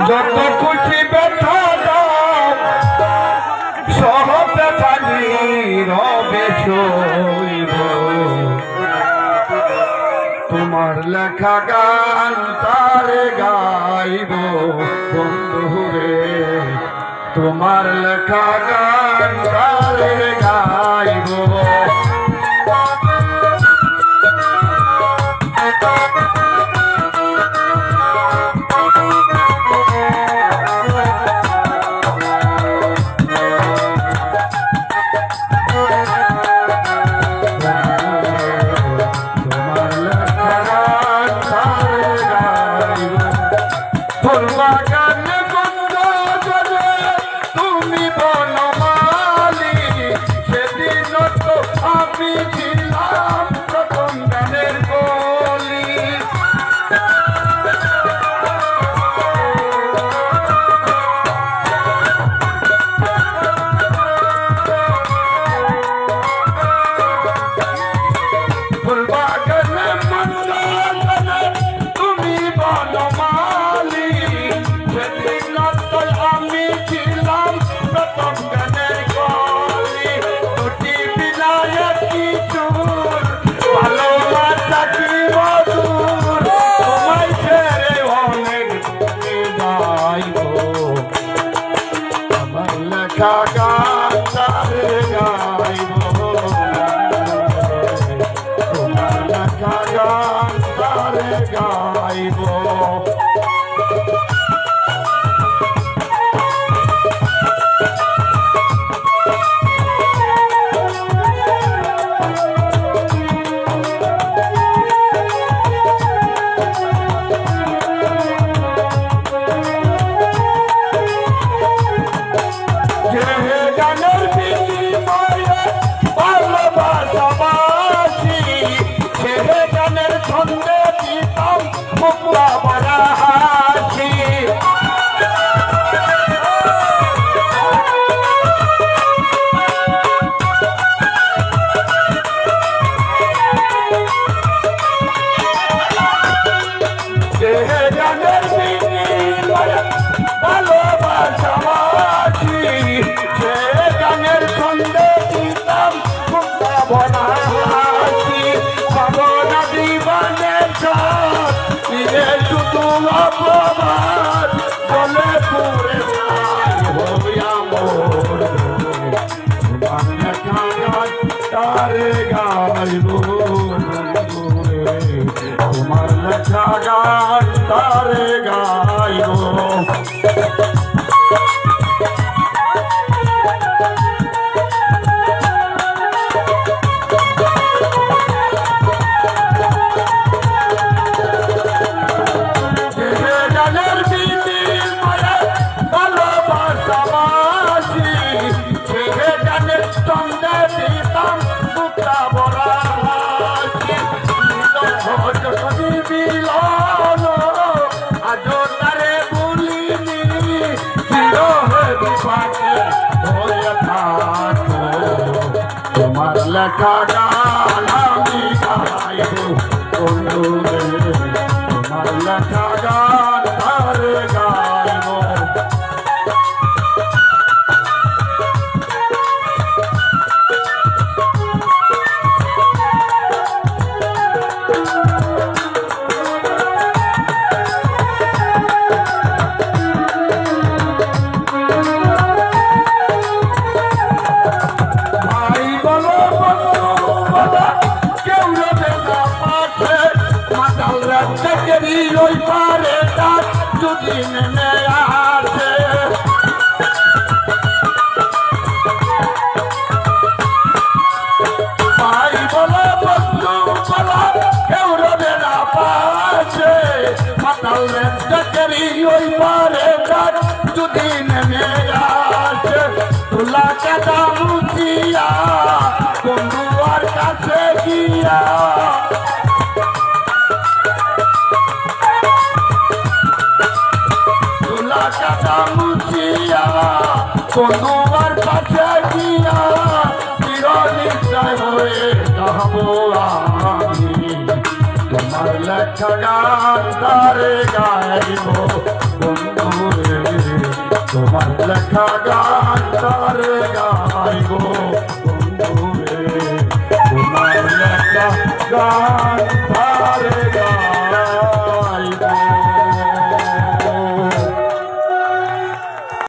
যত খুশি ব্যথা দাও সহতে পারি রবে সইব তোমার লেখা গান তারে গাইব বন্ধুরে তোমার লেখা গান তারে গাইব তারে গাইব তোমার লেখা গান তারে গাইব তোমার লেখা গান আমি গাইব বন্ধুরে তোমার লেখা গান তারে গাইব ওই পারে যদি নেমে আসে ভাই বলো বন্ধু বলো কেউ রবে না পাশে মাতাল রেখেরি ওই পারে যদি নেমে আসে তুলা কাদা মুচিয়া বন্ধুয়ার কাছে গিয়া বন্ধুয়ার কাছে গিয়া চিরনিশ্চয় হয়ে যাবো আমি তোমার লেখা লেখা গান তারে গাইব বন্ধু রে তোমার লেখা গান তারে গাইব